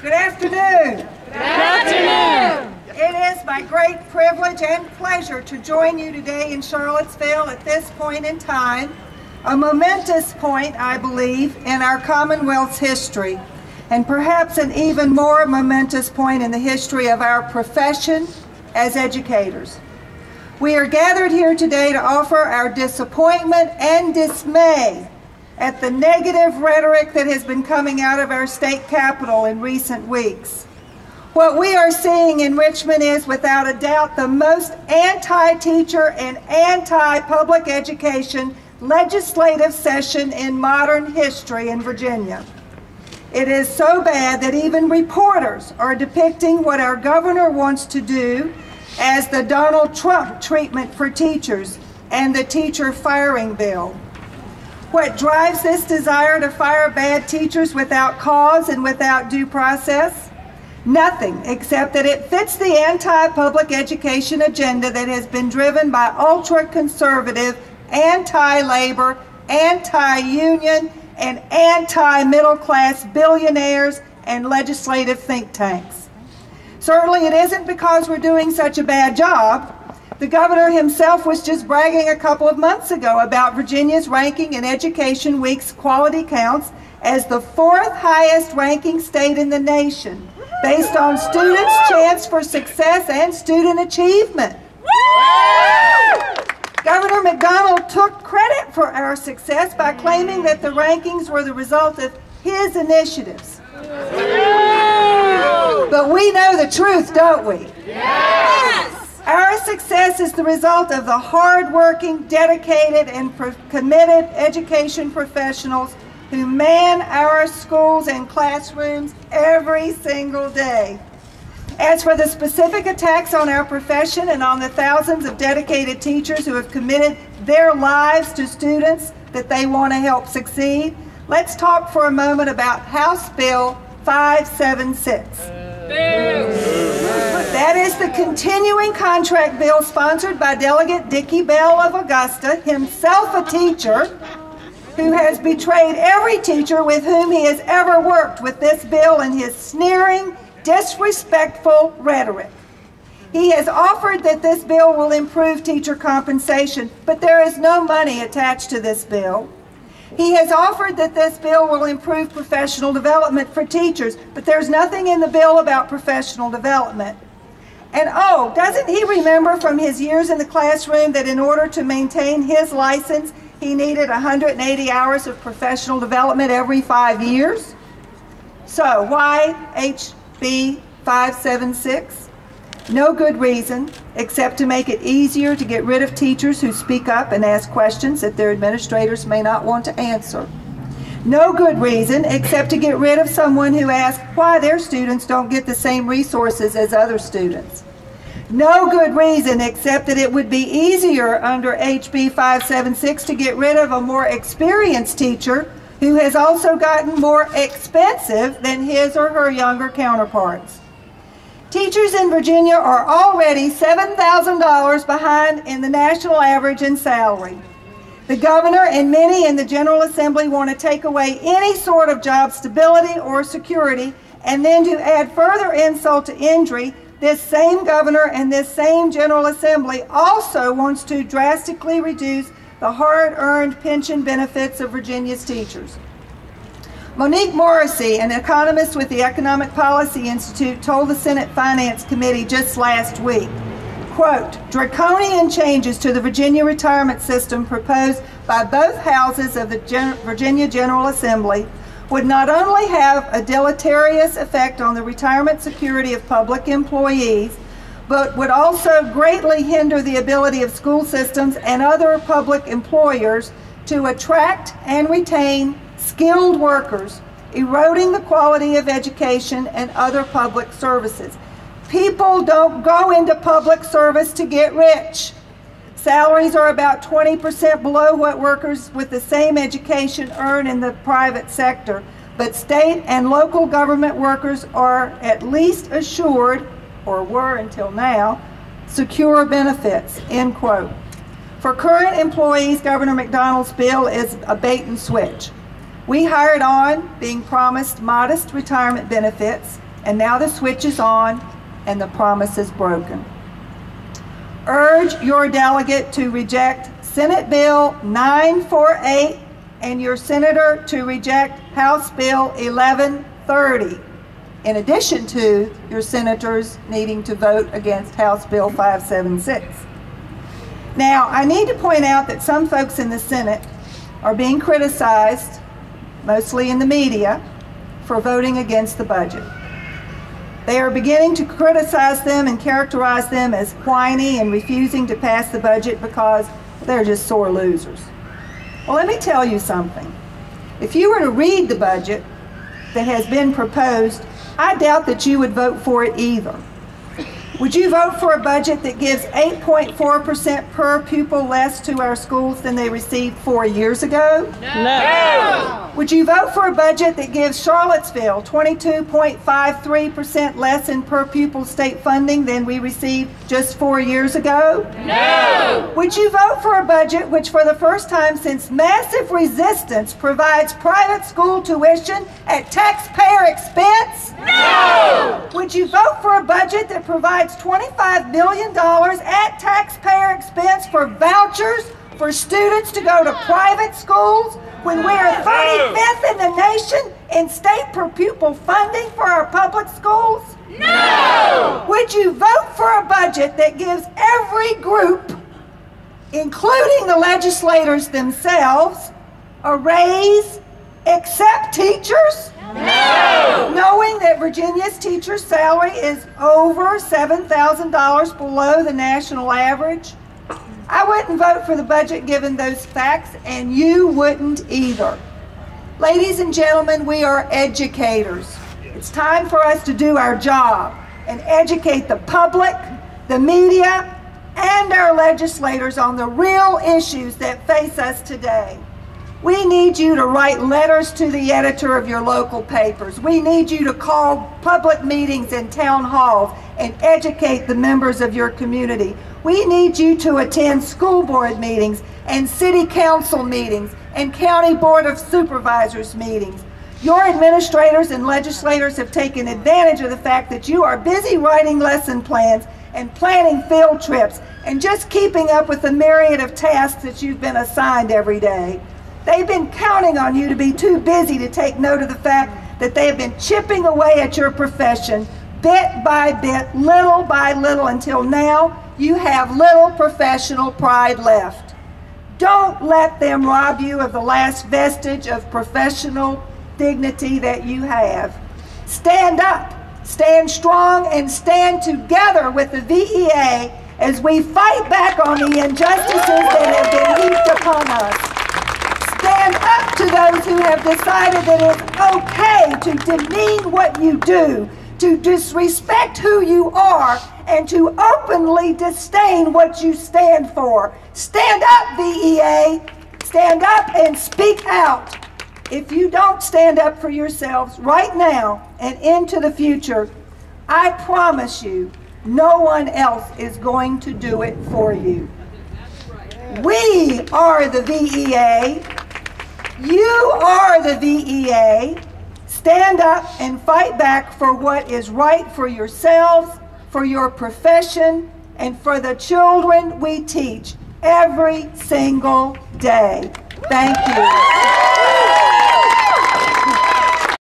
Good afternoon. Good afternoon. It is my great privilege and pleasure to join you today in Charlottesville at this point in time, a momentous point, I believe, in our Commonwealth's history, and perhaps an even more momentous point in the history of our profession as educators. We are gathered here today to offer our disappointment and dismay at the negative rhetoric that has been coming out of our state capitol in recent weeks. What we are seeing in Richmond is, without a doubt, the most anti-teacher and anti-public education legislative session in modern history in Virginia. It is so bad that even reporters are depicting what our governor wants to do as the Donald Trump treatment for teachers and the teacher firing bill. What drives this desire to fire bad teachers without cause and without due process? Nothing, except that it fits the anti-public education agenda that has been driven by ultra-conservative, anti-labor, anti-union, and anti-middle-class billionaires and legislative think tanks. Certainly it isn't because we're doing such a bad job. The governor himself was just bragging a couple of months ago about Virginia's ranking in Education Week's quality counts as the 4th highest ranking state in the nation, based on students' chance for success and student achievement. Governor McDonald took credit for our success by claiming that the rankings were the result of his initiatives. But we know the truth, don't we? Yes! Our success is the result of the hard-working, dedicated, and committed education professionals who man our schools and classrooms every single day. As for the specific attacks on our profession and on the thousands of dedicated teachers who have committed their lives to students that they want to help succeed, let's talk for a moment about House Bill 576. That is the continuing contract bill sponsored by Delegate Dickie Bell of Augusta, himself a teacher, who has betrayed every teacher with whom he has ever worked with this bill and his sneering, disrespectful rhetoric. He has offered that this bill will improve teacher compensation, but there is no money attached to this bill. He has offered that this bill will improve professional development for teachers, but there's nothing in the bill about professional development. And oh, doesn't he remember from his years in the classroom that in order to maintain his license, he needed 180 hours of professional development every 5 years? So why HB 576? No good reason, except to make it easier to get rid of teachers who speak up and ask questions that their administrators may not want to answer. No good reason, except to get rid of someone who asks why their students don't get the same resources as other students. No good reason, except that it would be easier under HB 576 to get rid of a more experienced teacher who has also gotten more expensive than his or her younger counterparts. Teachers in Virginia are already $7,000 behind in the national average in salary. The governor and many in the General Assembly want to take away any sort of job stability or security, and then to add further insult to injury, this same governor and this same General Assembly also wants to drastically reduce the hard-earned pension benefits of Virginia's teachers. Monique Morrissey, an economist with the Economic Policy Institute, told the Senate Finance Committee just last week, quote, draconian changes to the Virginia retirement system proposed by both houses of the Virginia General Assembly would not only have a deleterious effect on the retirement security of public employees, but would also greatly hinder the ability of school systems and other public employers to attract and retain skilled workers, eroding the quality of education and other public services. People don't go into public service to get rich. Salaries are about 20% below what workers with the same education earn in the private sector, but state and local government workers are at least assured, or were until now, secure benefits, end quote. For current employees, Governor McDonald's bill is a bait and switch. We hired on being promised modest retirement benefits, And now the switch is on and the promise is broken. Urge your delegate to reject Senate Bill 948 and your senator to reject House Bill 1130, in addition to your senators needing to vote against House Bill 576. Now, I need to point out that some folks in the Senate are being criticized, mostly in the media, for voting against the budget. They are beginning to criticize them and characterize them as whiny and refusing to pass the budget because they're just sore losers. Well, let me tell you something. If you were to read the budget that has been proposed, I doubt that you would vote for it either. Would you vote for a budget that gives 8.4% per pupil less to our schools than they received 4 years ago? No. Would you vote for a budget that gives Charlottesville 22.53% less in per pupil state funding than we received just 4 years ago? No. Would you vote for a budget which for the first time since massive resistance provides private school tuition at taxpayer expense? No. Would you vote for a budget that provides $25 million at taxpayer expense for vouchers for students to go to private schools when we are 35th in the nation in state per pupil funding for our public schools? No. Would you vote for a budget that gives every group, including the legislators themselves, a raise except teachers? No. Knowing that Virginia's teacher's salary is over $7,000 below the national average? I wouldn't vote for the budget given those facts, and you wouldn't either. Ladies and gentlemen, we are educators. It's time for us to do our job and educate the public, the media, and our legislators on the real issues that face us today. We need you to write letters to the editor of your local papers. We need you to call public meetings in town halls and educate the members of your community. We need you to attend school board meetings and city council meetings and county board of supervisors meetings. Your administrators and legislators have taken advantage of the fact that you are busy writing lesson plans and planning field trips and just keeping up with the myriad of tasks that you've been assigned every day. They've been counting on you to be too busy to take note of the fact that they have been chipping away at your profession bit by bit, little by little, until now you have little professional pride left. Don't let them rob you of the last vestige of professional dignity that you have. Stand up, stand strong, and stand together with the VEA as we fight back on the injustices that have been heaped upon us. Stand up to those who have decided that it's okay to demean what you do, to disrespect who you are, and to openly disdain what you stand for. Stand up, VEA. Stand up and speak out. If you don't stand up for yourselves right now and into the future, I promise you, no one else is going to do it for you. We are the VEA. You are the VEA. Stand up and fight back for what is right for yourselves, for your profession, and for the children we teach every single day. Thank you.